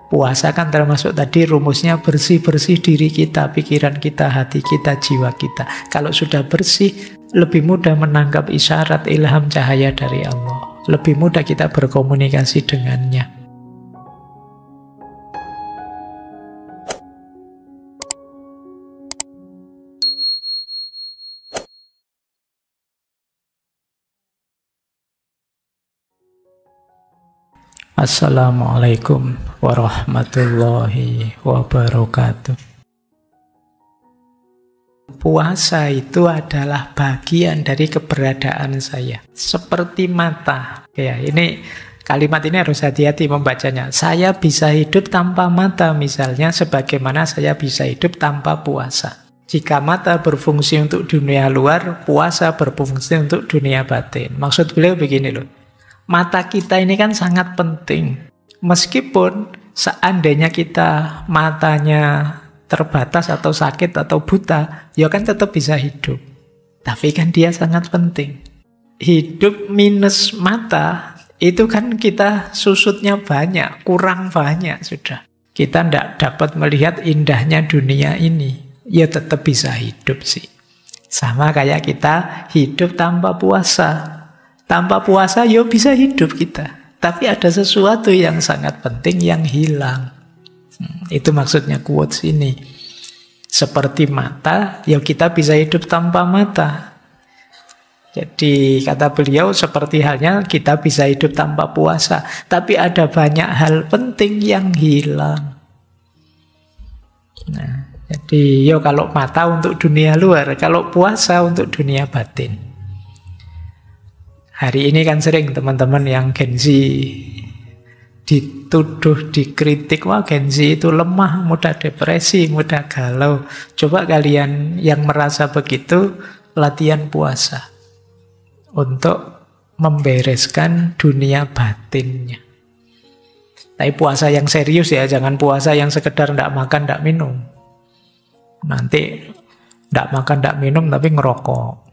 Puasa kan termasuk tadi rumusnya bersih-bersih diri kita, pikiran kita, hati kita, jiwa kita. Kalau sudah bersih, lebih mudah menangkap isyarat ilham cahaya dari Allah. Lebih mudah kita berkomunikasi dengannya. Assalamualaikum warahmatullahi wabarakatuh. Puasa itu adalah bagian dari keberadaan saya. Seperti mata. Ya, ini kalimat ini harus hati-hati membacanya. Saya bisa hidup tanpa mata misalnya, sebagaimana saya bisa hidup tanpa puasa. Jika mata berfungsi untuk dunia luar, puasa berfungsi untuk dunia batin. Maksud beliau begini loh. Mata kita ini kan sangat penting. Meskipun seandainya kita matanya terbatas atau sakit atau buta, ya kan tetap bisa hidup. Tapi kan dia sangat penting. Hidup minus mata, itu kan kita susutnya banyak, kurang banyak sudah. Kita tidak dapat melihat indahnya dunia ini. Ya tetap bisa hidup sih. Sama kayak kita hidup tanpa puasa. Tanpa puasa, ya bisa hidup kita. Tapi ada sesuatu yang sangat penting yang hilang. Itu maksudnya quotes ini. Seperti mata, ya kita bisa hidup tanpa mata. Jadi kata beliau seperti halnya kita bisa hidup tanpa puasa. Tapi ada banyak hal penting yang hilang. Nah, jadi ya kalau mata untuk dunia luar, kalau puasa untuk dunia batin. Hari ini kan sering teman-teman yang Gen Z dituduh, dikritik, wah Gen Z itu lemah, mudah depresi, mudah galau. Coba kalian yang merasa begitu, latihan puasa untuk membereskan dunia batinnya. Tapi puasa yang serius ya, jangan puasa yang sekedar ndak makan, ndak minum. Nanti ndak makan, ndak minum tapi ngerokok.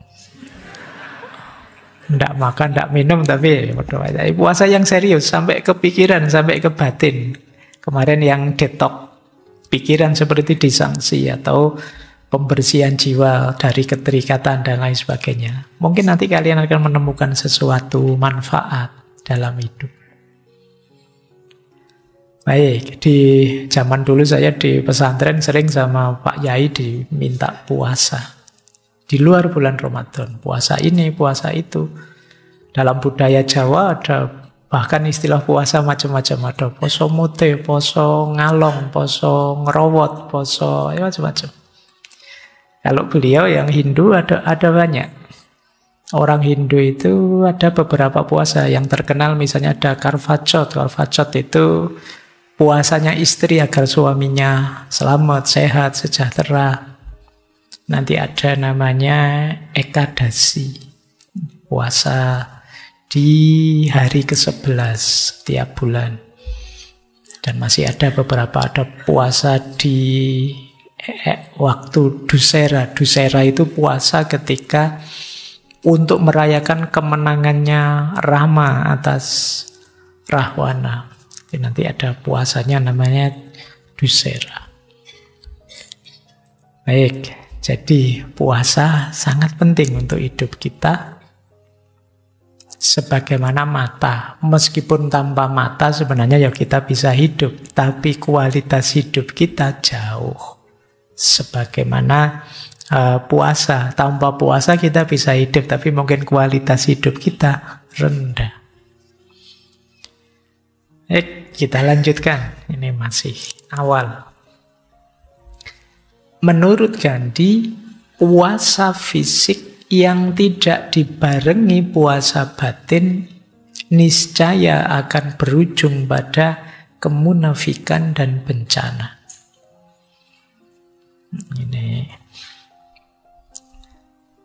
Nggak makan, nggak minum, tapi puasa yang serius, sampai ke pikiran, sampai ke batin. Kemarin yang detox pikiran seperti disangsi, atau pembersihan jiwa dari keterikatan dan lain sebagainya. Mungkin nanti kalian akan menemukan sesuatu manfaat dalam hidup. Baik, di zaman dulu saya di pesantren sering sama Pak Yai diminta puasa. Di luar bulan Ramadan, puasa ini, puasa itu. Dalam budaya Jawa ada bahkan istilah puasa macam-macam. Ada poso mute, poso ngalong, poso ngerowot, poso ya macam-macam. Kalau beliau yang Hindu ada banyak. Orang Hindu itu ada beberapa puasa yang terkenal, misalnya ada Karvachot. Karvachot itu puasanya istri agar suaminya selamat, sehat, sejahtera. Nanti ada namanya Ekadasi, puasa di hari ke-11 tiap bulan. Dan masih ada beberapa, ada puasa di waktu Dussehra. Dussehra itu puasa ketika untuk merayakan kemenangannya Rama atas Rahwana. Jadi nanti ada puasanya namanya Dussehra. Baik. Jadi puasa sangat penting untuk hidup kita. Sebagaimana mata, meskipun tanpa mata sebenarnya ya kita bisa hidup, tapi kualitas hidup kita jauh. Sebagaimana puasa, tanpa puasa kita bisa hidup, tapi mungkin kualitas hidup kita rendah. Kita lanjutkan, ini masih awal. Menurut Gandhi, puasa fisik yang tidak dibarengi puasa batin niscaya akan berujung pada kemunafikan dan bencana. Ini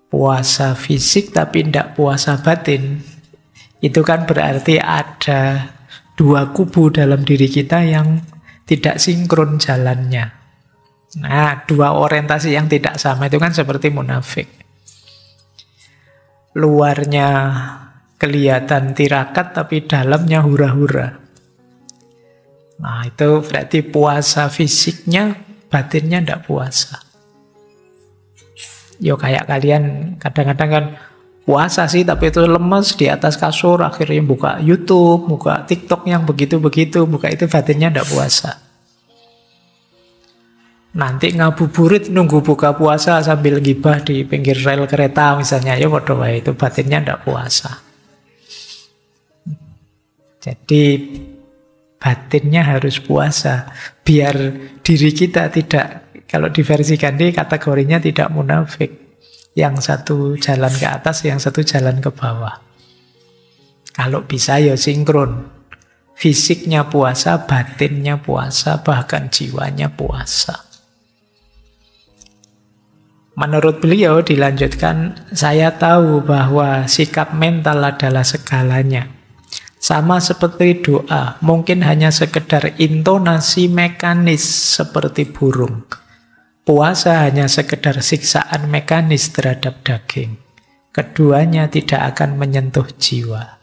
puasa fisik tapi tidak puasa batin, itu kan berarti ada dua kubu dalam diri kita yang tidak sinkron jalannya. Nah, dua orientasi yang tidak sama itu kan seperti munafik. Luarnya kelihatan tirakat tapi dalamnya hura-hura. Nah, itu berarti puasa fisiknya, batinnya tidak puasa. Yo kayak kalian kadang-kadang kan puasa sih, tapi itu lemes di atas kasur, akhirnya buka YouTube, buka TikTok yang begitu-begitu, buka itu batinnya tidak puasa. Nanti ngabuburit nunggu buka puasa sambil gibah di pinggir rel kereta misalnya, ya bodoh, itu batinnya tidak puasa. Jadi batinnya harus puasa, biar diri kita tidak, kalau diversikan di kategorinya tidak munafik. Yang satu jalan ke atas, yang satu jalan ke bawah. Kalau bisa ya sinkron. Fisiknya puasa, batinnya puasa, bahkan jiwanya puasa. Menurut beliau dilanjutkan, saya tahu bahwa sikap mental adalah segalanya. Sama seperti doa, mungkin hanya sekedar intonasi mekanis seperti burung. Puasa hanya sekedar siksaan mekanis terhadap daging. Keduanya tidak akan menyentuh jiwa.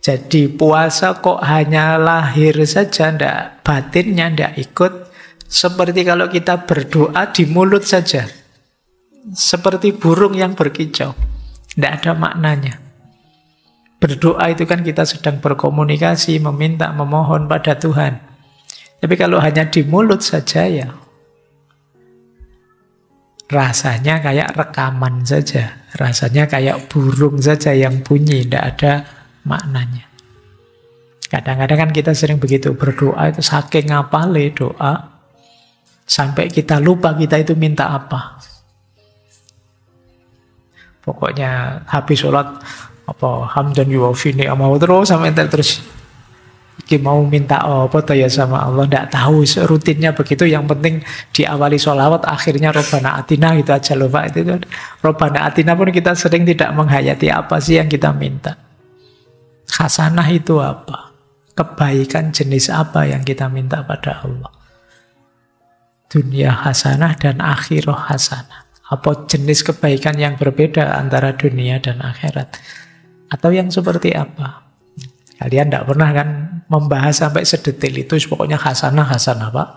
Jadi puasa kok hanya lahir saja, ndak, batinnya ndak ikut. Seperti kalau kita berdoa di mulut saja. Seperti burung yang berkicau. Ndak ada maknanya. Berdoa itu kan kita sedang berkomunikasi, meminta, memohon pada Tuhan. Tapi kalau hanya di mulut saja ya, rasanya kayak rekaman saja. Rasanya kayak burung saja yang bunyi, tidak ada maknanya. Kadang-kadang kan kita sering begitu, berdoa itu saking ngapale doa, sampai kita lupa kita itu minta apa. Pokoknya habis sholat, apa hamdan yuwafi ni'amahu terus sampai terus iki mau minta apa to ya sama Allah, ndak tahu rutinnya begitu. Yang penting diawali sholawat akhirnya Robbana Atina gitu aja loh Pak. Itu Robbana Atina pun kita sering tidak menghayati apa sih yang kita minta. Hasanah itu apa? Kebaikan jenis apa yang kita minta pada Allah? Dunia hasanah dan akhirah hasanah. Apa jenis kebaikan yang berbeda antara dunia dan akhirat? Atau yang seperti apa? Kalian tidak pernah kan membahas sampai sedetil itu, pokoknya hasanah Pak.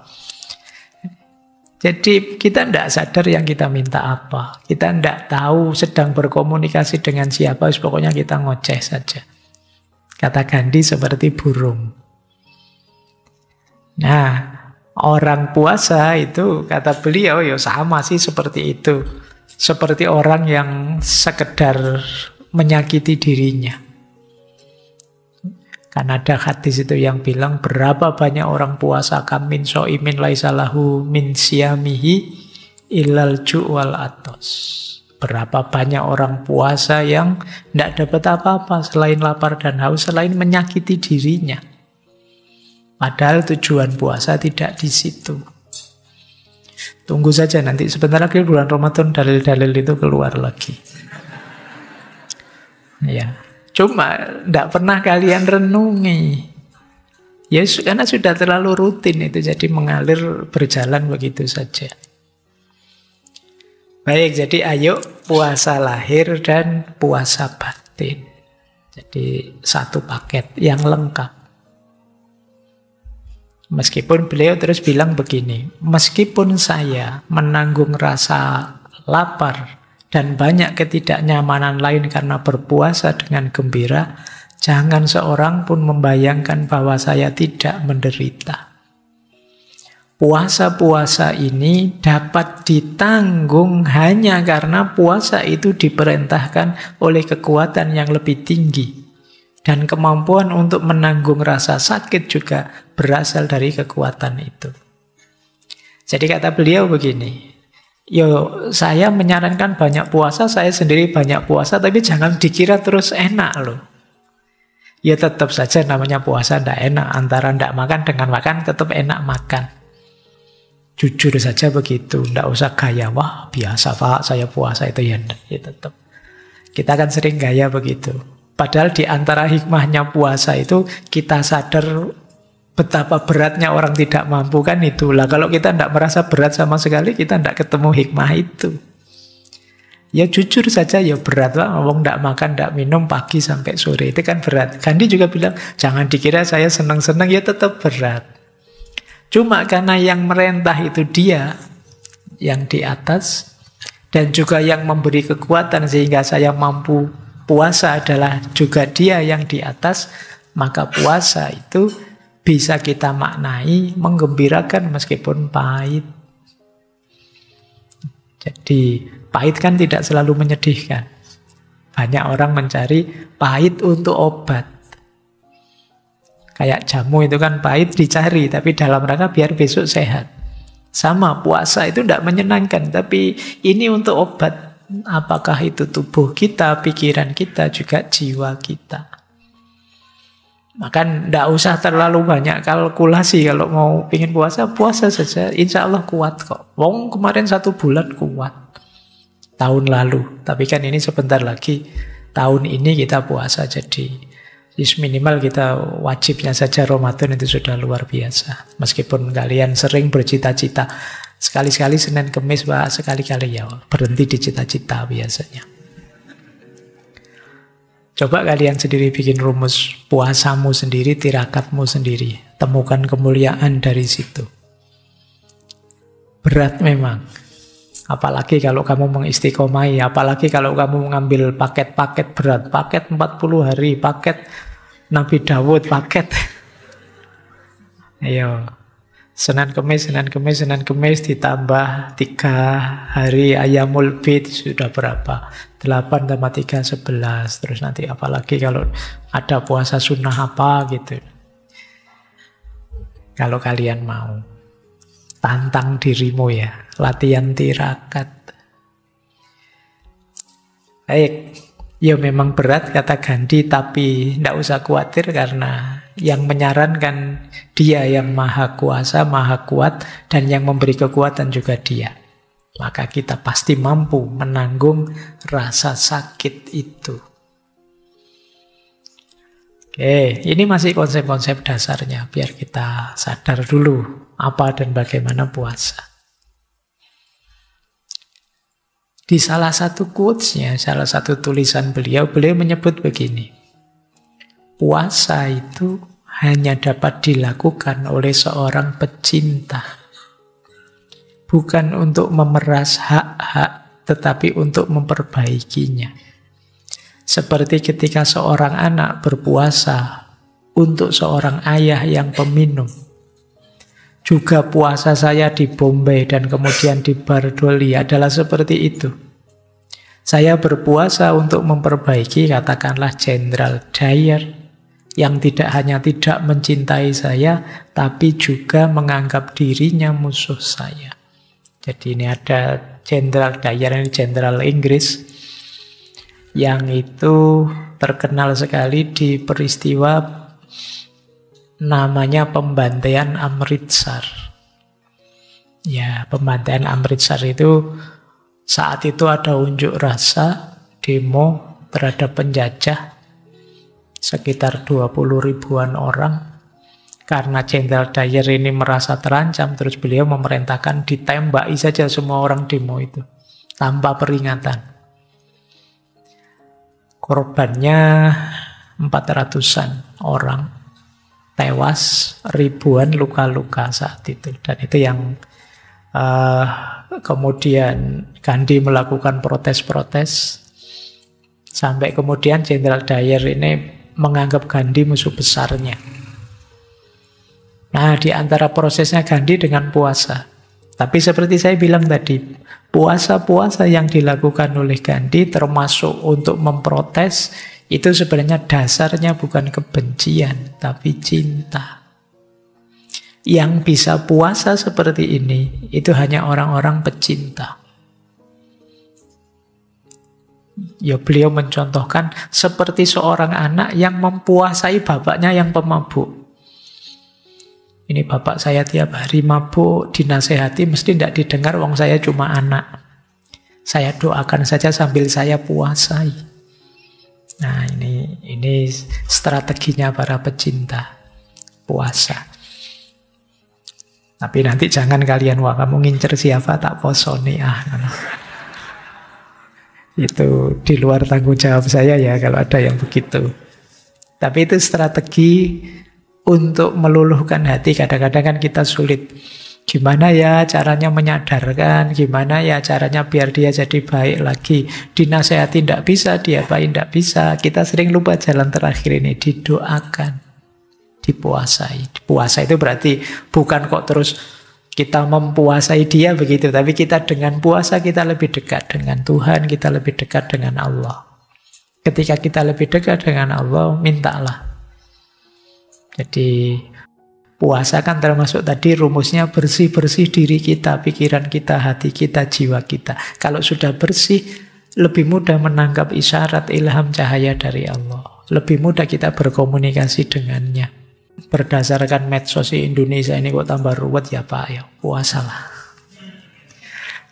Jadi kita tidak sadar yang kita minta apa. Kita tidak tahu sedang berkomunikasi dengan siapa, pokoknya kita ngoceh saja. Kata Gandhi seperti burung. Nah, orang puasa itu kata beliau ya sama sih seperti itu. Seperti orang yang sekedar menyakiti dirinya. Kan ada hadis itu yang bilang berapa banyak orang puasa kamin so'imin laisalahu min siyamihi ilal ju'wal atos. Berapa banyak orang puasa yang tidak dapat apa-apa selain lapar dan haus, selain menyakiti dirinya. Padahal tujuan puasa tidak di situ. Tunggu saja nanti sebentar lagi bulan Ramadan dalil-dalil itu keluar lagi. Ya, cuma tidak pernah kalian renungi. Ya, karena sudah terlalu rutin itu, jadi mengalir berjalan begitu saja. Baik, jadi ayo puasa lahir dan puasa batin. Jadi satu paket yang lengkap. Meskipun beliau terus bilang begini, meskipun saya menanggung rasa lapar dan banyak ketidaknyamanan lain karena berpuasa dengan gembira, jangan seorang pun membayangkan bahwa saya tidak menderita. Puasa-puasa ini dapat ditanggung hanya karena puasa itu diperintahkan oleh kekuatan yang lebih tinggi. Dan kemampuan untuk menanggung rasa sakit juga berasal dari kekuatan itu. Jadi kata beliau begini, saya menyarankan banyak puasa, saya sendiri banyak puasa, tapi jangan dikira terus enak loh. Ya tetap saja namanya puasa tidak enak, antara tidak makan dengan makan tetap enak makan. Jujur saja begitu, tidak usah gaya, wah biasa Pak saya puasa itu ya tetap. Kita kan sering gaya begitu. Padahal di antara hikmahnya puasa itu kita sadar betapa beratnya orang tidak mampu kan itulah. Kalau kita tidak merasa berat sama sekali, kita tidak ketemu hikmah itu. Ya jujur saja ya berat Pak, ngomong ndak makan, ndak minum pagi sampai sore, itu kan berat. Gandhi juga bilang, jangan dikira saya senang-senang, ya tetap berat. Cuma karena yang merentah itu dia, yang di atas, dan juga yang memberi kekuatan sehingga saya mampu puasa adalah juga dia yang di atas, maka puasa itu bisa kita maknai menggembirakan meskipun pahit. Jadi pahit kan tidak selalu menyedihkan. Banyak orang mencari pahit untuk obat. Kayak jamu itu kan pahit dicari, tapi dalam rangka biar besok sehat. Sama, puasa itu tidak menyenangkan, tapi ini untuk obat. Apakah itu tubuh kita, pikiran kita, juga jiwa kita. Maka tidak usah terlalu banyak kalkulasi. Kalau mau ingin puasa, puasa saja. Insya Allah kuat kok. Wong kemarin 1 bulan kuat. Tahun lalu. Tapi kan ini sebentar lagi. Tahun ini kita puasa. Jadi minimal kita wajibnya saja Ramadan itu sudah luar biasa. Meskipun kalian sering bercita-cita. Sekali-sekali Senin Kemis, Pak. Sekali-kali ya berhenti di cita-cita biasanya. Coba kalian sendiri bikin rumus puasamu sendiri, tirakatmu sendiri. Temukan kemuliaan dari situ. Berat memang. Apalagi kalau kamu mengistiqomai, apalagi kalau kamu mengambil paket-paket berat, paket 40 hari, paket Nabi Dawud, paket. Ayo. Senin Kemis ditambah 3 hari Ayamul Bid sudah berapa? 8 tambah 3, 11. Terus nanti apalagi kalau ada puasa sunnah apa gitu. Kalau kalian mau. Tantang dirimu ya. Latihan tirakat. Baik. Ya memang berat kata Gandhi, tapi tidak usah khawatir karena yang menyarankan dia yang maha kuasa, maha kuat, dan yang memberi kekuatan juga dia. Maka kita pasti mampu menanggung rasa sakit itu. Oke, ini masih konsep-konsep dasarnya, biar kita sadar dulu apa dan bagaimana puasa. Di salah satu quotes-nya, salah satu tulisan beliau menyebut begini. Puasa itu hanya dapat dilakukan oleh seorang pecinta. Bukan untuk memeras hak-hak, tetapi untuk memperbaikinya. Seperti ketika seorang anak berpuasa untuk seorang ayah yang peminum. Juga puasa saya di Bombay dan kemudian di Bardoli adalah seperti itu. Saya berpuasa untuk memperbaiki katakanlah Jenderal Dyer yang tidak hanya tidak mencintai saya, tapi juga menganggap dirinya musuh saya. Jadi ini ada Jenderal Dyer, ini Jenderal Inggris, yang itu terkenal sekali di peristiwa namanya pembantaian Amritsar. Ya, pembantaian Amritsar itu saat itu ada unjuk rasa, demo terhadap penjajah, sekitar 20 ribuan orang. Karena Jenderal Dyer ini merasa terancam, terus beliau memerintahkan ditembaki saja semua orang demo itu, tanpa peringatan. Korbannya 400-an orang. Tewas, ribuan luka-luka saat itu. Dan itu yang kemudian Gandhi melakukan protes-protes. Sampai kemudian Jenderal Dyer ini menganggap Gandhi musuh besarnya. Nah, di antara prosesnya Gandhi dengan puasa. Tapi seperti saya bilang tadi, puasa-puasa yang dilakukan oleh Gandhi termasuk untuk memprotes, itu sebenarnya dasarnya bukan kebencian, tapi cinta. Yang bisa puasa seperti ini, itu hanya orang-orang pecinta. Ya, beliau mencontohkan seperti seorang anak yang mempuasai bapaknya yang pemabuk. Ini bapak saya tiap hari mabuk, dinasehati mesti tidak didengar, wong saya cuma anak. Saya doakan saja sambil saya puasai. Nah, ini strateginya para pecinta puasa. Tapi nanti jangan kalian, wah kamu ngincer siapa tak posoni. Itu di luar tanggung jawab saya ya kalau ada yang begitu. Tapi itu strategi untuk meluluhkan hati. Kadang-kadang kan kita sulit. Gimana ya caranya menyadarkan, gimana ya caranya biar dia jadi baik lagi. Dinasehati tidak bisa, diapain tidak bisa. Kita sering lupa jalan terakhir ini, didoakan, dipuasai. Puasa itu berarti bukan kok terus kita mempuasai dia begitu, tapi kita dengan puasa kita lebih dekat dengan Tuhan, kita lebih dekat dengan Allah. Ketika kita lebih dekat dengan Allah, mintalah. Jadi puasa kan termasuk tadi rumusnya bersih-bersih diri kita, pikiran kita, hati kita, jiwa kita. Kalau sudah bersih, lebih mudah menangkap isyarat ilham cahaya dari Allah. Lebih mudah kita berkomunikasi dengannya. Berdasarkan medsos Indonesia ini kok tambah ruwet ya Pak, ya puasalah.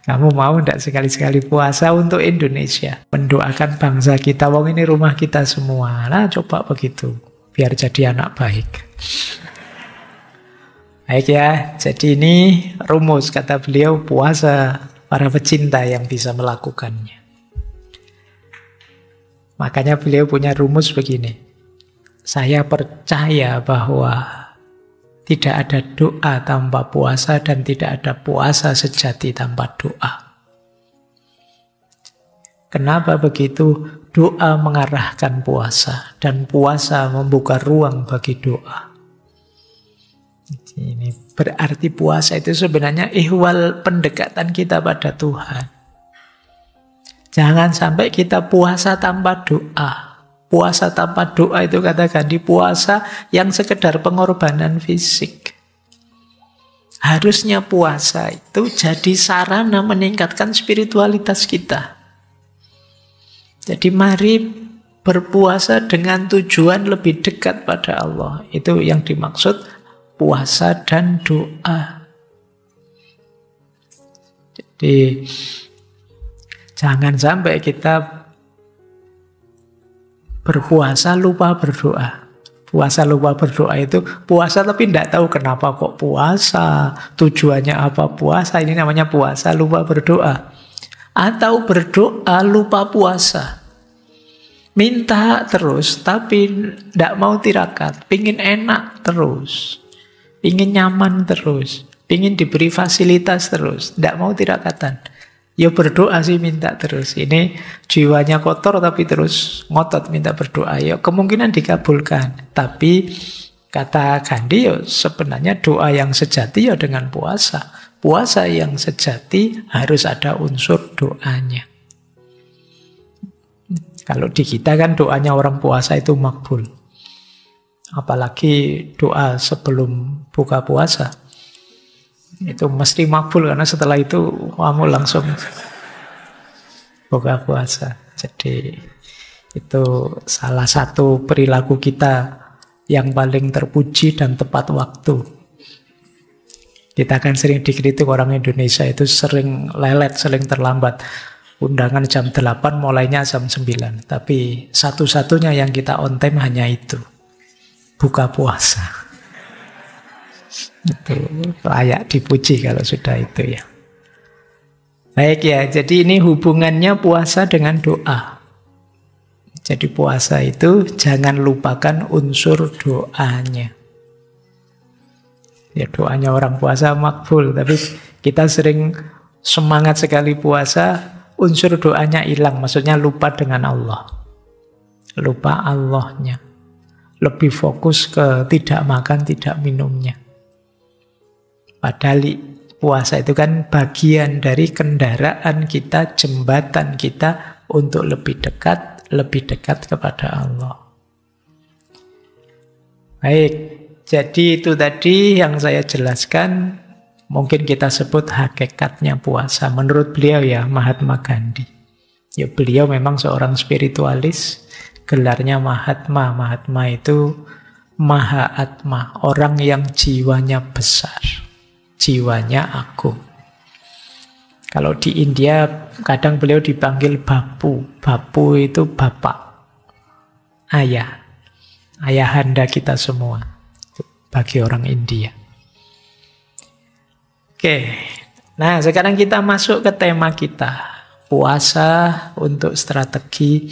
Kamu mau tidak sekali-sekali puasa untuk Indonesia? Mendoakan bangsa kita, wong ini rumah kita semua. Nah coba begitu, biar jadi anak baik. Baik ya, jadi ini rumus kata beliau, puasa para pecinta yang bisa melakukannya. Makanya beliau punya rumus begini. Saya percaya bahwa tidak ada doa tanpa puasa dan tidak ada puasa sejati tanpa doa. Kenapa begitu? Doa mengarahkan puasa dan puasa membuka ruang bagi doa. Ini berarti puasa itu sebenarnya ihwal pendekatan kita pada Tuhan. Jangan sampai kita puasa tanpa doa. Puasa tanpa doa itu kata Gandhi, puasa yang sekedar pengorbanan fisik. Harusnya puasa itu jadi sarana meningkatkan spiritualitas kita. Jadi mari berpuasa dengan tujuan lebih dekat pada Allah. Itu yang dimaksud puasa dan doa. Jadi jangan sampai kita berpuasa lupa berdoa. Puasa lupa berdoa itu puasa tapi tidak tahu kenapa kok puasa, tujuannya apa puasa, ini namanya puasa lupa berdoa. Atau berdoa lupa puasa. Minta terus tapi tidak mau tirakat, pingin enak terus, pingin nyaman terus, pingin diberi fasilitas terus, tidak mau tirakatan. Ya berdoa sih minta terus. Ini jiwanya kotor tapi terus ngotot minta berdoa. Ya kemungkinan dikabulkan. Tapi kata Gandhi ya sebenarnya doa yang sejati ya dengan puasa. Puasa yang sejati harus ada unsur doanya. Kalau di kita kan doanya orang puasa itu makbul. Apalagi doa sebelum buka puasa. Itu mesti makbul karena setelah itu kamu langsung buka puasa. Jadi itu salah satu perilaku kita yang paling terpuji dan tepat waktu. Kita kan sering dikritik orang Indonesia itu sering lelet, sering terlambat. Undangan jam 8 mulainya jam 9. Tapi satu-satunya yang kita on time hanya itu. Buka puasa. Itu layak dipuji kalau sudah itu ya. Baik ya, jadi ini hubungannya puasa dengan doa. Jadi puasa itu jangan lupakan unsur doanya. Ya doanya orang puasa makbul, tapi kita sering semangat sekali puasa, unsur doanya hilang, maksudnya lupa dengan Allah. Lupa Allahnya. Lebih fokus ke tidak makan, tidak minumnya. Padahal puasa itu kan bagian dari kendaraan kita, jembatan kita untuk lebih dekat kepada Allah. Baik, jadi itu tadi yang saya jelaskan, mungkin kita sebut hakikatnya puasa. Menurut beliau ya, Mahatma Gandhi. Ya beliau memang seorang spiritualis, gelarnya Mahatma. Mahatma itu Maha Atma, orang yang jiwanya besar. Jiwanya agung. Kalau di India kadang beliau dipanggil Bapu. Bapu itu bapak, ayah, ayahanda kita semua. Itu bagi orang India. Oke, nah sekarang kita masuk ke tema kita. puasa untuk strategi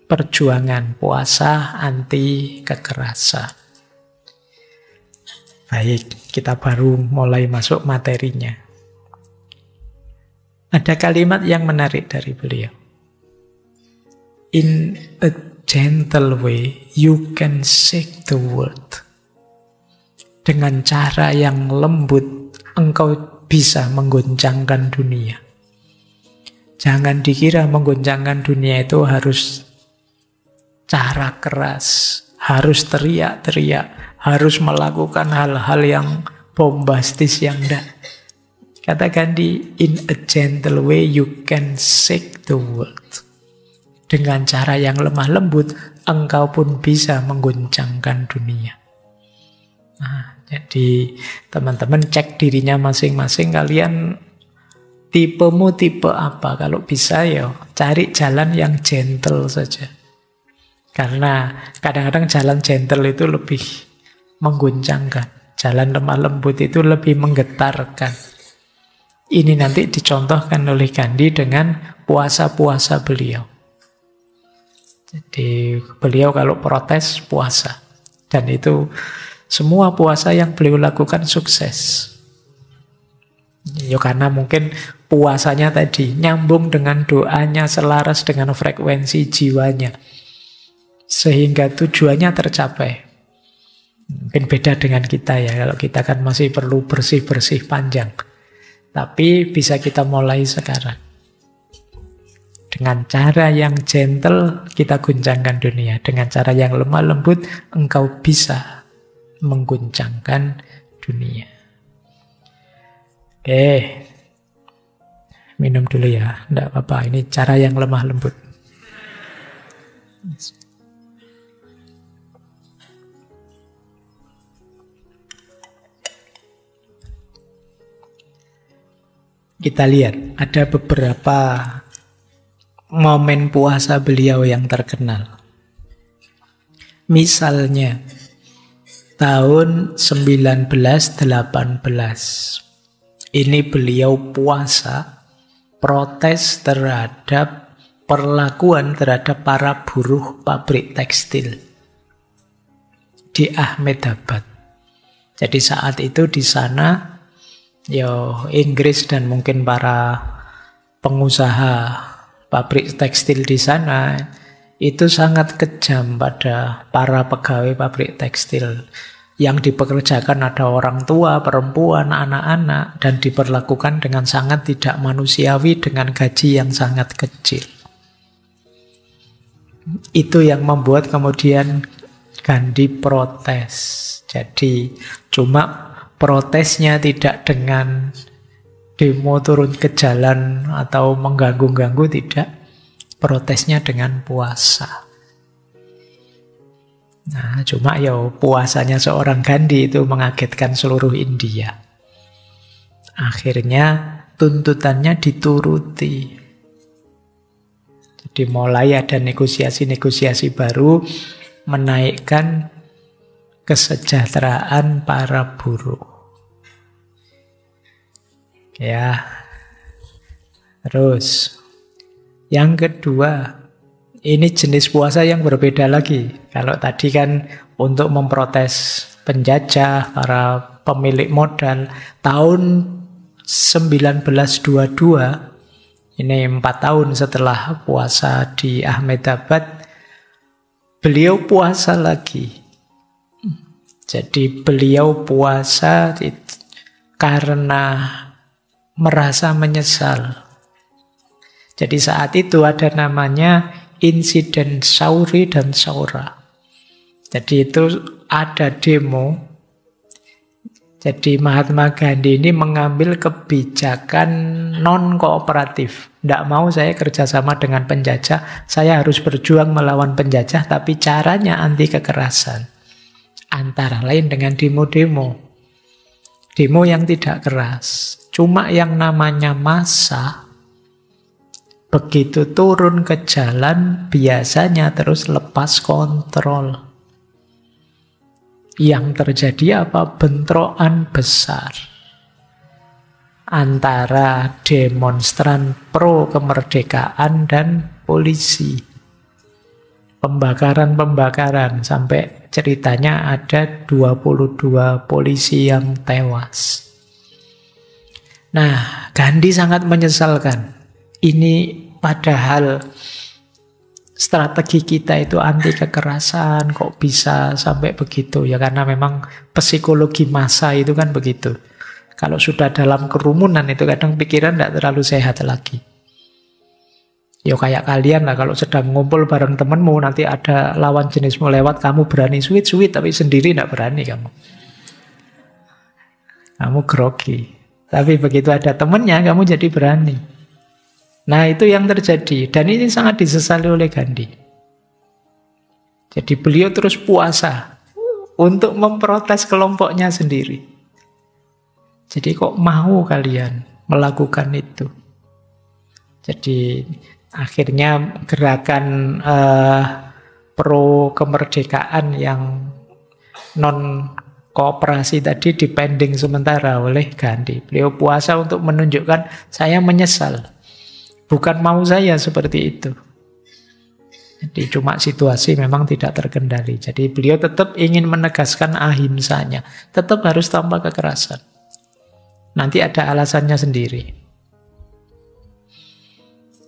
perjuangan, puasa anti kekerasan. Baik, kita baru mulai masuk materinya. Ada kalimat yang menarik dari beliau. In a gentle way, you can shake the world. Dengan cara yang lembut, engkau bisa menggoncangkan dunia. Jangan dikira menggoncangkan dunia itu harus cara keras, harus teriak-teriak, harus melakukan hal-hal yang bombastis yang enggak. Kata Gandhi, in a gentle way you can shake the world. Dengan cara yang lemah lembut, engkau pun bisa mengguncangkan dunia. Nah, jadi teman-teman cek dirinya masing-masing, kalian tipemu tipe apa. Kalau bisa ya cari jalan yang gentle saja. Karena kadang-kadang jalan gentle itu lebih mengguncangkan. Jalan lemah lembut itu lebih menggetarkan. Ini nanti dicontohkan oleh Gandhi dengan puasa-puasa beliau. Jadi beliau kalau protes puasa. Dan itu semua puasa yang beliau lakukan sukses. Ya karena mungkin puasanya tadi nyambung dengan doanya, selaras dengan frekuensi jiwanya. Sehingga tujuannya tercapai. Mungkin beda dengan kita ya. Kalau kita kan masih perlu bersih-bersih panjang. Tapi bisa kita mulai sekarang. Dengan cara yang gentle, kita guncangkan dunia. Dengan cara yang lemah lembut, engkau bisa mengguncangkan dunia. Oke. Minum dulu ya. Tidak apa-apa. Ini cara yang lemah lembut. Kita lihat, ada beberapa momen puasa beliau yang terkenal. Misalnya, tahun 1918, ini beliau puasa, protes terhadap perlakuan terhadap para buruh pabrik tekstil di Ahmedabad. Jadi saat itu di sana, Inggris dan mungkin para pengusaha pabrik tekstil di sana itu sangat kejam pada para pegawai pabrik tekstil. Yang dipekerjakan ada orang tua, perempuan, anak-anak, dan diperlakukan dengan sangat tidak manusiawi dengan gaji yang sangat kecil. Itu yang membuat kemudian Gandhi protes. Jadi cuma protesnya tidak dengan demo turun ke jalan atau mengganggu-ganggu, tidak. Protesnya dengan puasa. Nah, cuma puasanya seorang Gandhi itu mengagetkan seluruh India. Akhirnya tuntutannya dituruti. Jadi mulai ada negosiasi-negosiasi baru menaikkan kesejahteraan para buruh. Ya, terus yang kedua, ini jenis puasa yang berbeda lagi. Kalau tadi kan untuk memprotes penjajah, para pemilik modal, tahun 1922, ini 4 tahun setelah puasa di Ahmedabad, beliau puasa lagi. Jadi beliau puasa karena merasa menyesal. Jadi saat itu ada namanya insiden Sauri dan Saura. Jadi itu ada demo. Jadi Mahatma Gandhi ini mengambil kebijakan non-kooperatif. Tidak mau saya kerjasama dengan penjajah, saya harus berjuang melawan penjajah, tapi caranya anti kekerasan. Antara lain dengan demo-demo. Demo yang tidak keras. Cuma yang namanya massa, begitu turun ke jalan, biasanya terus lepas kontrol. Yang terjadi apa? Bentrokan besar. antara demonstran pro kemerdekaan dan polisi. Pembakaran-pembakaran sampai ceritanya ada 22 polisi yang tewas. Nah, Gandhi sangat menyesalkan. Ini padahal strategi kita itu anti kekerasan, kok bisa sampai begitu? Ya karena memang psikologi massa itu kan begitu. Kalau sudah dalam kerumunan itu kadang pikiran tidak terlalu sehat lagi. Ya kayak kalian lah, kalau sedang ngumpul bareng temenmu, nanti ada lawan jenismu lewat, kamu berani sweet-sweet, tapi sendiri tidak berani kamu. Kamu grogi. Tapi begitu ada temennya, kamu jadi berani. Nah itu yang terjadi. Dan ini sangat disesali oleh Gandhi. Jadi beliau terus puasa untuk memprotes kelompoknya sendiri. Jadi kok mau kalian melakukan itu? Jadi akhirnya gerakan pro kemerdekaan yang non kooperasi tadi dipending sementara oleh Gandhi. Beliau puasa untuk menunjukkan saya menyesal. Bukan mau saya seperti itu. Jadi cuma situasi memang tidak terkendali. Jadi beliau tetap ingin menegaskan ahimsanya. Tetap harus tanpa kekerasan. Nanti ada alasannya sendiri.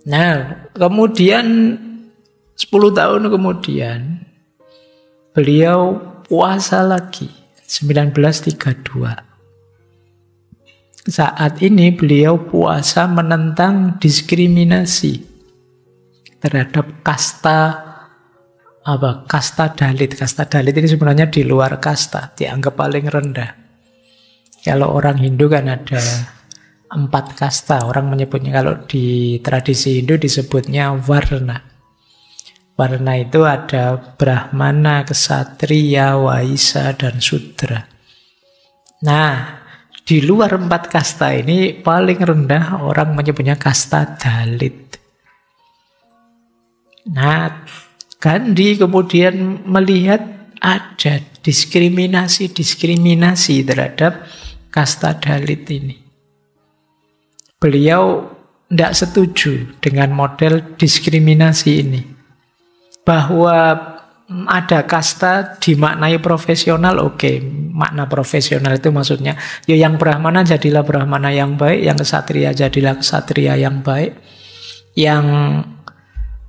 Nah, kemudian 10 tahun kemudian beliau puasa lagi, 1932. Saat ini beliau puasa menentang diskriminasi terhadap kasta Dalit. Kasta Dalit ini sebenarnya di luar kasta, dianggap paling rendah. Kalau orang Hindu kan ada 4 kasta, orang menyebutnya, kalau di tradisi Hindu disebutnya Varna. Varna itu ada Brahmana, Ksatria, Waisya, dan Sudra. Nah, di luar 4 kasta ini paling rendah orang menyebutnya kasta Dalit. Nah, Gandhi kemudian melihat ada diskriminasi terhadap kasta Dalit ini. Beliau tidak setuju dengan model diskriminasi ini. Bahwa ada kasta dimaknai profesional, oke. Makna profesional itu maksudnya, ya yang Brahmana jadilah Brahmana yang baik, yang Ksatria jadilah Ksatria yang baik, yang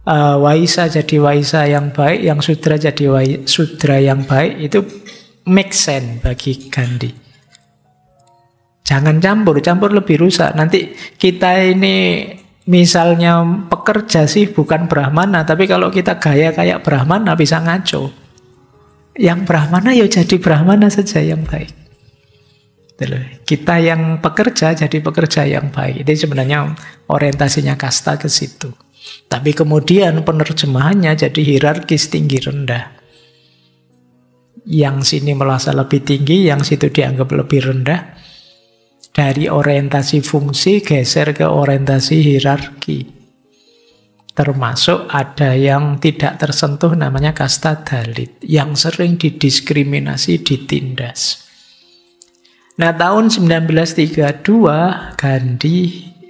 Waisya jadi Waisya yang baik, yang Sudra jadi Sudra yang baik. Itu make sense bagi Gandhi. Jangan campur lebih rusak. Nanti kita ini misalnya pekerja sih bukan Brahmana, tapi kalau kita gaya kayak Brahmana bisa ngaco. Yang Brahmana ya jadi Brahmana saja yang baik. Kita yang pekerja jadi pekerja yang baik. Itu sebenarnya orientasinya kasta ke situ. Tapi kemudian penerjemahannya jadi hierarkis tinggi rendah. Yang sini merasa lebih tinggi, yang situ dianggap lebih rendah. Dari orientasi fungsi geser ke orientasi hierarki. Termasuk ada yang tidak tersentuh namanya kasta Dalit, yang sering didiskriminasi, ditindas. Nah, tahun 1932 Gandhi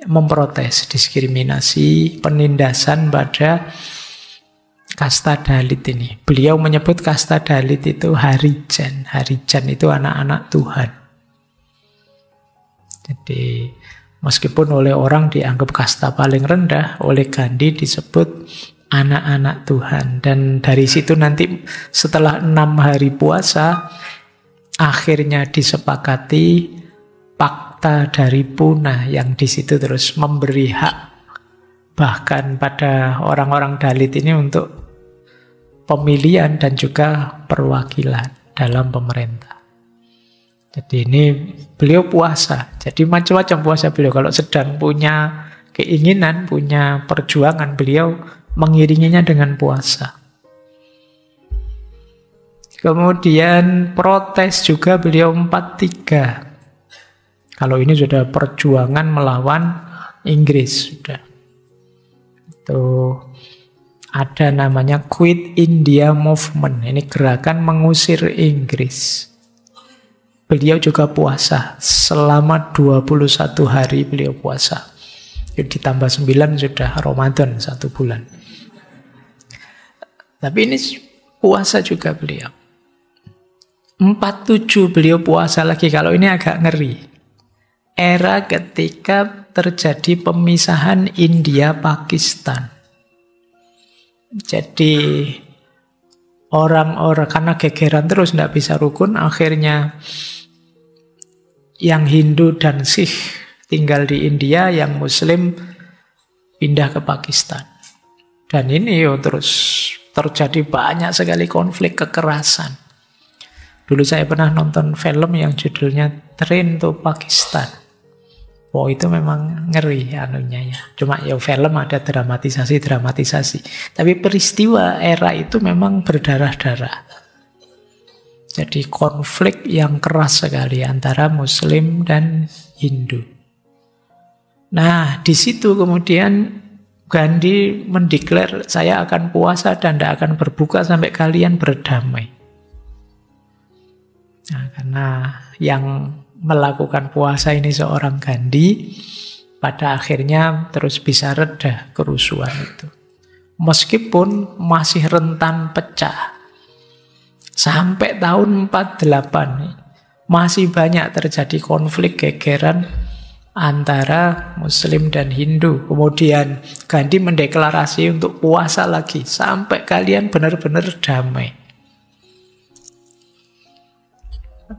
memprotes diskriminasi, penindasan pada kasta Dalit ini. Beliau menyebut kasta Dalit itu Harijan. Harijan itu anak-anak Tuhan. Jadi meskipun oleh orang dianggap kasta paling rendah, oleh Gandhi disebut anak-anak Tuhan. Dan dari situ nanti setelah 6 hari puasa, akhirnya disepakati Pakta dari Puna, yang di situ terus memberi hak bahkan pada orang-orang Dalit ini untuk pemilihan dan juga perwakilan dalam pemerintah. Jadi ini beliau puasa. Jadi macam-macam puasa beliau. Kalau sedang punya keinginan, punya perjuangan, beliau mengiringinya dengan puasa. Kemudian protes juga beliau 43. Kalau ini sudah perjuangan melawan Inggris. Sudah. Itu ada namanya Quit India Movement. Ini gerakan mengusir Inggris. beliau juga puasa. Selama 21 hari beliau puasa. Ditambah 9 sudah Ramadan 1 bulan. Tapi ini puasa juga beliau. 47 beliau puasa lagi. Kalau ini agak ngeri. Era ketika terjadi pemisahan India-Pakistan. Jadi orang-orang karena gegeran terus tidak bisa rukun, akhirnya yang Hindu dan Sikh tinggal di India, yang Muslim pindah ke Pakistan. Dan ini terus terjadi banyak sekali konflik kekerasan. Dulu saya pernah nonton film yang judulnya Train to Pakistan. Oh, itu memang ngeri anunya ya. Cuma ya film ada dramatisasi. Tapi peristiwa era itu memang berdarah-darah. Jadi konflik yang keras sekali antara Muslim dan Hindu. Nah, di situ kemudian Gandhi mendeklar, saya akan puasa dan tidak akan berbuka sampai kalian berdamai. Nah, karena yang melakukan puasa ini seorang Gandhi, pada akhirnya terus bisa reda kerusuhan itu. Meskipun masih rentan pecah. Sampai tahun 48 masih banyak terjadi konflik gegeran antara Muslim dan Hindu. Kemudian Gandhi mendeklarasi untuk puasa lagi sampai kalian benar-benar damai.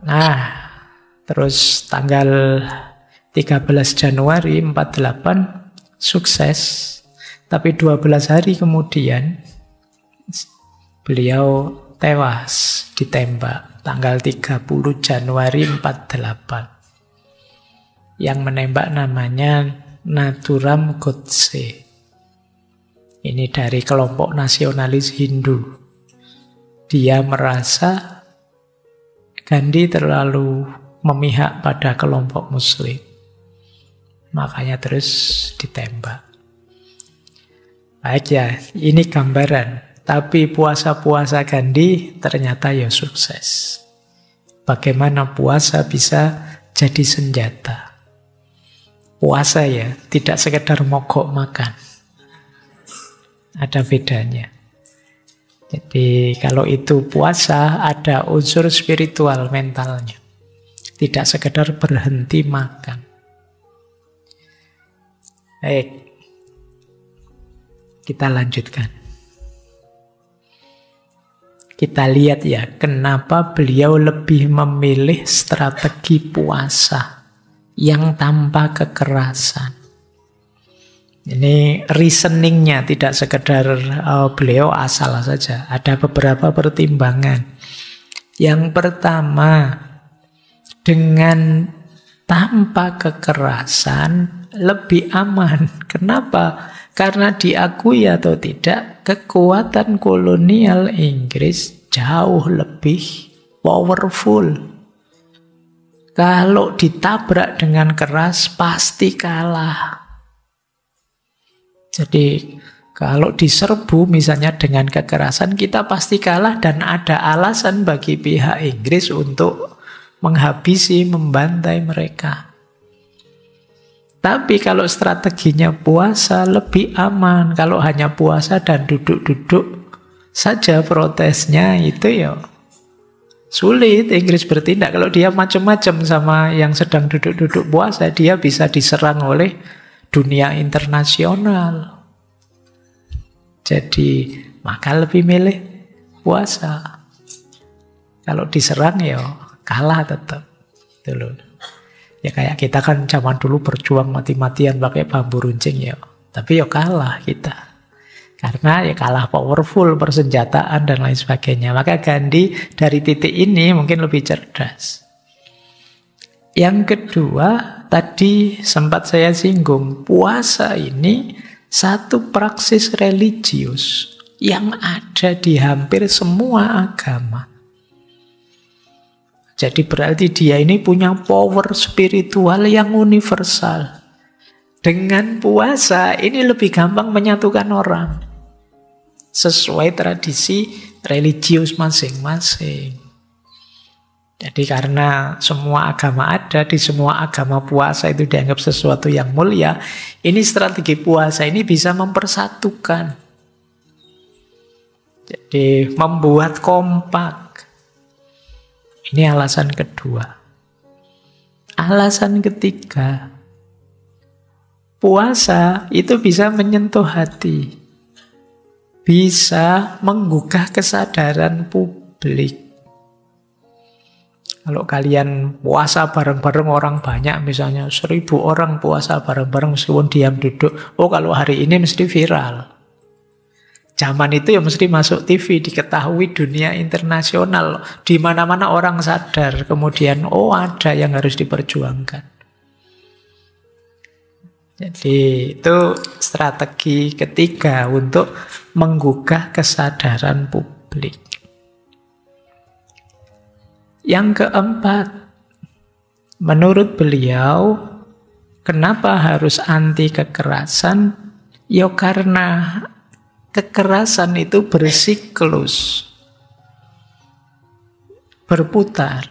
Nah, terus tanggal 13 Januari 48 sukses. Tapi 12 hari kemudian beliau tewas ditembak tanggal 30 Januari 48. Yang menembak namanya Nathuram Godse. Ini dari kelompok nasionalis Hindu. Dia merasa Gandhi terlalu memihak pada kelompok Muslim. Makanya terus ditembak. Baik ya, ini gambaran. Tapi puasa-puasa Gandhi ternyata ya sukses. Bagaimana puasa bisa jadi senjata. Puasa ya, tidak sekedar mogok makan. Ada bedanya. Jadi kalau itu puasa, ada unsur spiritual mentalnya. Tidak sekedar berhenti makan. Baik. Kita lanjutkan. Kita lihat ya, kenapa beliau lebih memilih strategi puasa yang tanpa kekerasan. Ini reasoningnya tidak sekedar beliau asal saja. Ada beberapa pertimbangan. Yang pertama, dengan tanpa kekerasan lebih aman. Kenapa? Karena diakui atau tidak, kekuatan kolonial Inggris jauh lebih powerful. Kalau ditabrak dengan keras, pasti kalah. Jadi, kalau diserbu misalnya dengan kekerasan, kita pasti kalah dan ada alasan bagi pihak Inggris untuk menghabisi, membantai mereka. Tapi kalau strateginya puasa, lebih aman. Kalau hanya puasa dan duduk-duduk saja protesnya, itu ya sulit Inggris bertindak. Kalau dia macam-macam sama yang sedang duduk-duduk puasa, dia bisa diserang oleh dunia internasional. Jadi, maka lebih milih puasa. Kalau diserang ya kalah tetap. Itu loh. Ya kayak kita kan zaman dulu berjuang mati-matian pakai bambu runcing ya. Tapi ya kalah kita. Karena ya kalah powerful, persenjataan dan lain sebagainya. Maka Gandhi dari titik ini mungkin lebih cerdas. Yang kedua, tadi sempat saya singgung, puasa ini satu praksis religius yang ada di hampir semua agama. Jadi berarti dia ini punya power spiritual yang universal. Dengan puasa ini lebih gampang menyatukan orang. Sesuai tradisi religius masing-masing. Jadi karena semua agama ada, di semua agama puasa itu dianggap sesuatu yang mulia, ini strategi puasa ini bisa mempersatukan. Jadi membuat kompak. Ini alasan kedua. Alasan ketiga, puasa itu bisa menyentuh hati. Bisa menggugah kesadaran publik. Kalau kalian puasa bareng-bareng orang banyak, misalnya 1000 orang puasa bareng-bareng meskipun diam duduk, oh kalau hari ini mesti viral. Zaman itu ya mesti masuk TV, diketahui dunia internasional, di mana-mana orang sadar, kemudian oh ada yang harus diperjuangkan. Jadi itu strategi ketiga untuk menggugah kesadaran publik. Yang keempat, menurut beliau, kenapa harus anti kekerasan? Ya karena kekerasan itu bersiklus, berputar.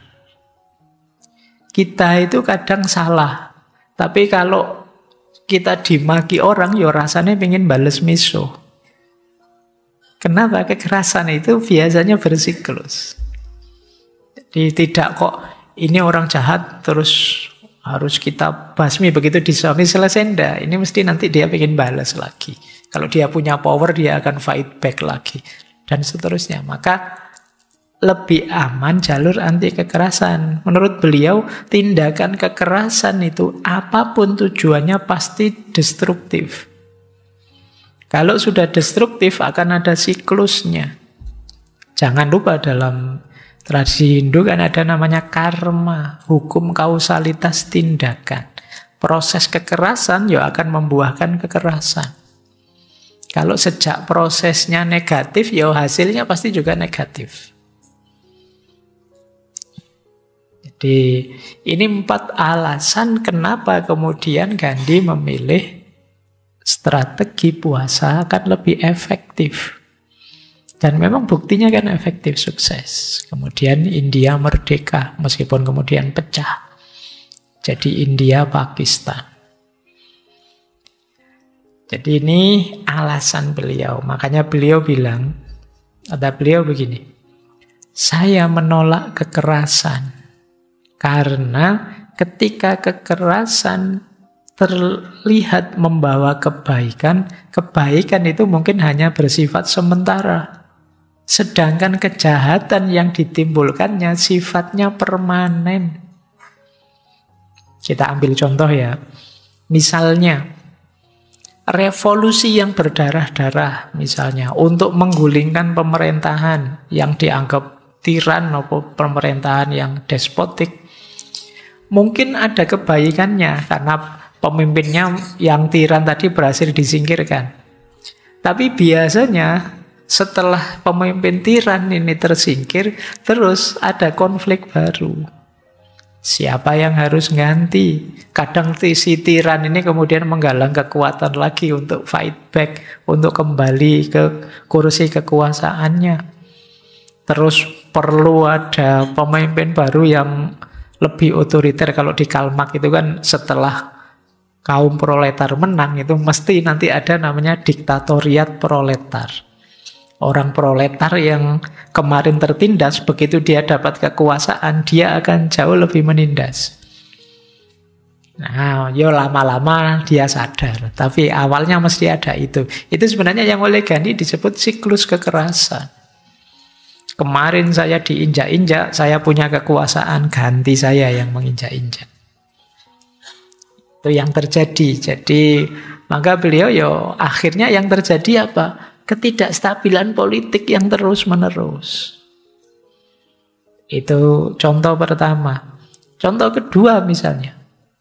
Kita itu kadang salah, tapi kalau kita dimaki orang, ya rasanya pengen bales miso. Kenapa? Kekerasan itu biasanya bersiklus. Jadi tidak kok ini orang jahat terus harus kita basmi begitu disuami selesai, enggak. Ini mesti nanti dia pengen balas lagi. Kalau dia punya power dia akan fight back lagi dan seterusnya. Maka lebih aman jalur anti kekerasan. Menurut beliau tindakan kekerasan itu apapun tujuannya pasti destruktif. Kalau sudah destruktif akan ada siklusnya. Jangan lupa dalam tradisi Hindu kan ada namanya karma, hukum kausalitas tindakan. Proses kekerasan ya akan membuahkan kekerasan. Kalau sejak prosesnya negatif, ya hasilnya pasti juga negatif. Jadi ini 4 alasan kenapa kemudian Gandhi memilih strategi puasa akan lebih efektif. Dan memang buktinya kan efektif, sukses. Kemudian India merdeka, meskipun kemudian pecah. Jadi India, Pakistan. Jadi ini alasan beliau. Makanya beliau bilang, kata beliau begini, saya menolak kekerasan. Karena ketika kekerasan terlihat membawa kebaikan, kebaikan itu mungkin hanya bersifat sementara. Sedangkan kejahatan yang ditimbulkannya sifatnya permanen. Kita ambil contoh ya. Misalnya, revolusi yang berdarah-darah misalnya untuk menggulingkan pemerintahan yang dianggap tiran maupun pemerintahan yang despotik. Mungkin ada kebaikannya karena pemimpinnya yang tiran tadi berhasil disingkirkan. Tapi biasanya setelah pemimpin tiran ini tersingkir, terus ada konflik baru. Siapa yang harus ganti? Kadang si tiran ini kemudian menggalang kekuatan lagi untuk fight back, untuk kembali ke kursi kekuasaannya. Terus perlu ada pemimpin baru yang lebih otoriter. Kalau di Karl Marx itu kan setelah kaum proletar menang itu mesti nanti ada namanya diktatoriat proletar. Orang proletar yang kemarin tertindas, begitu dia dapat kekuasaan, dia akan jauh lebih menindas. Nah, yo lama-lama dia sadar. Tapi awalnya mesti ada itu. Itu sebenarnya yang oleh Gandhi disebut siklus kekerasan. Kemarin saya diinjak-injak, saya punya kekuasaan, ganti saya yang menginjak-injak. Itu yang terjadi. Jadi, maka beliau akhirnya yang terjadi apa? Ketidakstabilan politik yang terus-menerus. Itu contoh pertama. Contoh kedua misalnya,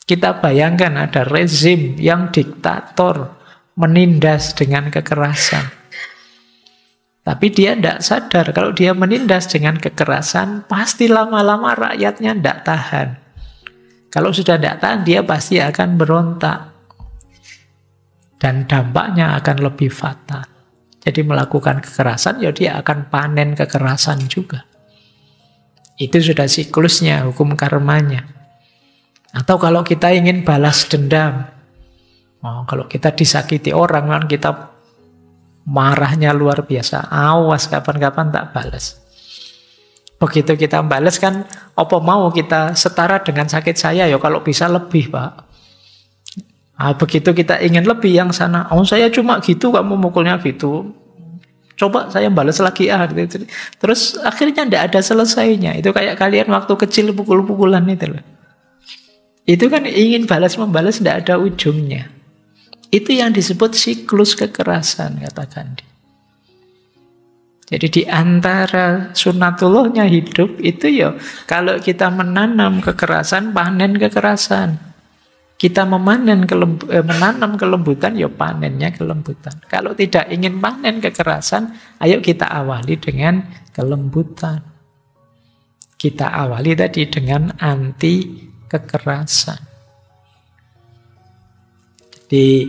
kita bayangkan ada rezim yang diktator, menindas dengan kekerasan. Tapi dia tidak sadar kalau dia menindas dengan kekerasan, pasti lama-lama rakyatnya tidak tahan. Kalau sudah tidak tahan, dia pasti akan berontak. Dan dampaknya akan lebih fatal. Jadi melakukan kekerasan, ya dia akan panen kekerasan juga. Itu sudah siklusnya, hukum karmanya. Atau kalau kita ingin balas dendam, kalau kita disakiti orang kan kita marahnya luar biasa, awas kapan-kapan tak balas. Begitu kita balas kan, apa mau kita setara dengan sakit saya ya, kalau bisa lebih Pak. Begitu kita ingin lebih yang sana, saya cuma gitu, kamu mukulnya gitu, coba saya balas lagi gitu. Terus akhirnya tidak ada selesainya. Itu kayak kalian waktu kecil pukul-pukulan itu loh. Itu kan ingin balas-membalas tidak ada ujungnya. Itu yang disebut siklus kekerasan, kata Gandhi. Jadi di antara sunnatullahnya hidup itu ya, kalau kita menanam kekerasan, panen kekerasan. Kita menanam kelembutan, ya panennya kelembutan. Kalau tidak ingin panen kekerasan, ayo kita awali dengan kelembutan. Kita awali tadi dengan anti kekerasan. Jadi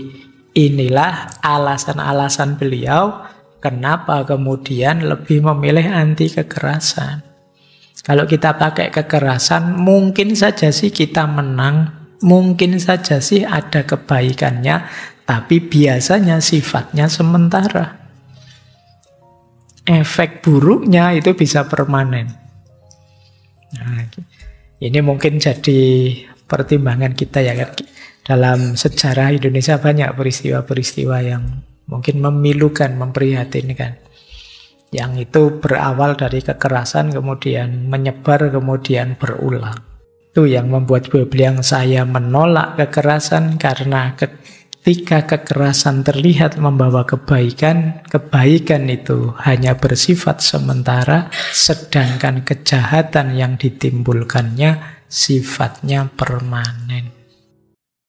inilah alasan-alasan beliau kenapa kemudian lebih memilih anti kekerasan. Kalau kita pakai kekerasan, mungkin saja sih kita menang, mungkin saja sih ada kebaikannya, tapi biasanya sifatnya sementara. Efek buruknya itu bisa permanen. Nah, ini mungkin jadi pertimbangan kita ya kan. Dalam sejarah Indonesia banyak peristiwa-peristiwa yang mungkin memilukan, memprihatinkan. Yang itu berawal dari kekerasan, kemudian menyebar, kemudian berulang. Itu yang membuat beliau bilang, saya menolak kekerasan karena ketika kekerasan terlihat membawa kebaikan, kebaikan itu hanya bersifat sementara, sedangkan kejahatan yang ditimbulkannya sifatnya permanen.